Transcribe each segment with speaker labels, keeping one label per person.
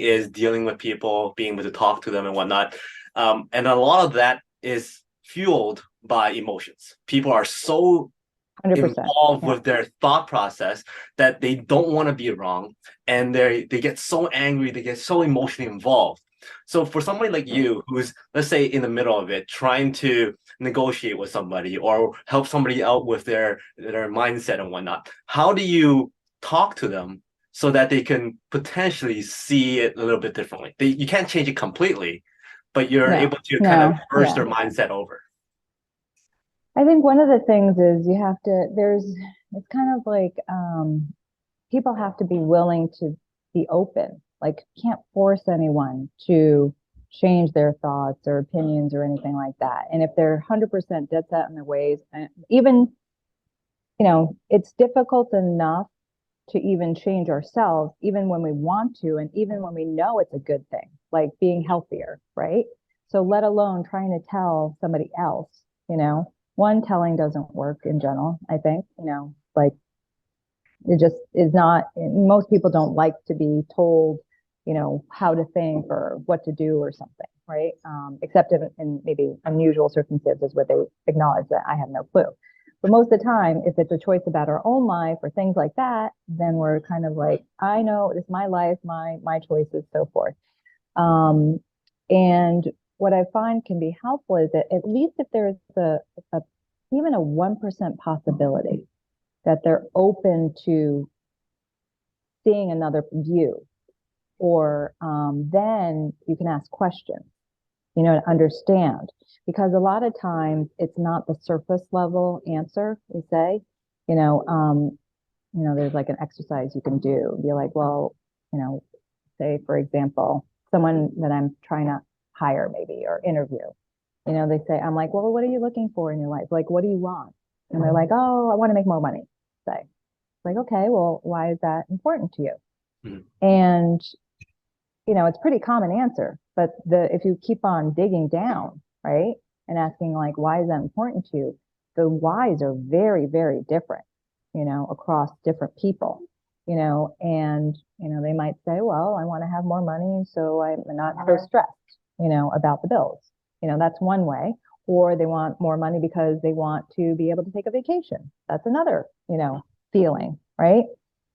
Speaker 1: is dealing with people, being able to talk to them and whatnot. And a lot of that is fueled by emotions. People are so
Speaker 2: 100%.
Speaker 1: involved
Speaker 2: Yeah.
Speaker 1: with their thought process that they don't want to be wrong, and they get so angry, they get so emotionally involved. So for somebody like you who's, let's say, in the middle of it, trying to negotiate with somebody or help somebody out with their mindset and whatnot, how do you talk to them so that they can potentially see it a little bit differently? You can't change it completely, but you're
Speaker 2: No,
Speaker 1: able to kind of
Speaker 2: no,
Speaker 1: reverse
Speaker 2: yeah.
Speaker 1: their mindset over.
Speaker 2: I think one of the things is you have to, it's kind of like people have to be willing to be open. Like, can't force anyone to change their thoughts or opinions or anything like that. And if they're 100% dead set in their ways, even, it's difficult enough to even change ourselves, even when we want to, and even when we know it's a good thing, like being healthier, right? So let alone trying to tell somebody else, one, telling doesn't work in general, I think, like it just is not, most people don't like to be told, how to think or what to do or something, right? Except in maybe unusual circumstances where they acknowledge that I have no clue. But most of the time, if it's a choice about our own life or things like that, then we're kind of like, I know it's my life, my choices, so forth. And what I find can be helpful is that at least if there's a even a 1% possibility that they're open to seeing another view, or then you can ask questions, to understand. Because a lot of times it's not the surface level answer, we say, you know, um, there's like an exercise you can do. Be like, well, say, for example, someone that I'm trying to hire maybe or interview, they say, I'm like, well, what are you looking for in your life? Like, what do you want? And they're like, oh, I want to make more money, say. Like, okay, well, why is that important to you?
Speaker 1: Mhm.
Speaker 2: And, it's pretty common answer, but if you keep on digging down, right, and asking like, why is that important to you? The whys are very, very different, across different people, and, they might say, well, I want to have more money so I'm not so stressed, about the bills. That's one way. Or they want more money because they want to be able to take a vacation. That's another, feeling, right?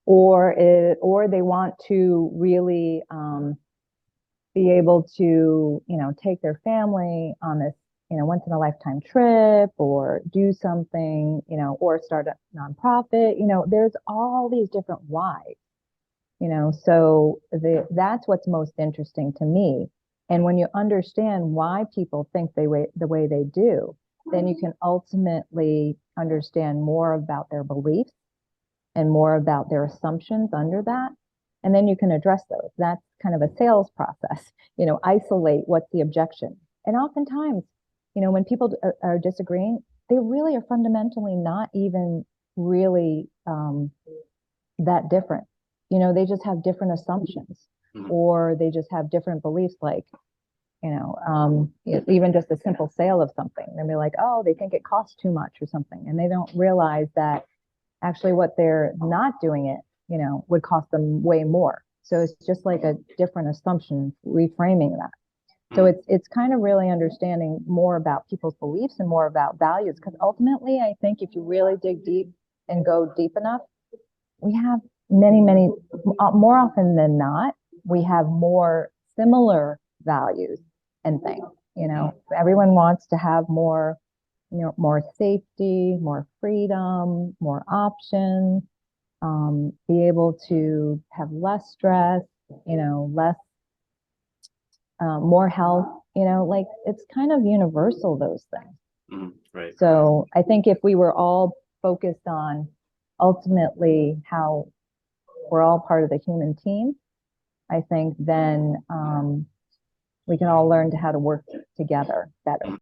Speaker 2: Or they want to really be able to, take their family on this, once in a lifetime trip, or do something, or start a nonprofit. There's all these different whys, so that's what's most interesting to me. And when you understand why people think the way they do, then you can ultimately understand more about their beliefs and more about their assumptions under that. And then you can address those. That's kind of a sales process, isolate what's the objection. And oftentimes, when people are disagreeing, they really are fundamentally not even really that different. They just have different assumptions,
Speaker 1: Mhm.
Speaker 2: or they just have different beliefs, like, even just a simple sale of something. They'll be like, oh, they think it costs too much or something. And they don't realize that actually what they're not doing it, would cost them way more. So it's just like a different assumption, reframing that. So
Speaker 1: Mhm.
Speaker 2: it's kind of really understanding more about people's beliefs and more about values. Because ultimately, I think if you really dig deep and go deep enough, we have many, more often than not, we have more similar values and things. Everyone wants to have more, more safety, more freedom, more options, be able to have less stress, less, more health, like it's kind of universal, those things.
Speaker 1: Mhm. Right.
Speaker 2: So I think if we were all focused on ultimately how we're all part of the human team, I think then we can all learn to how to work together better.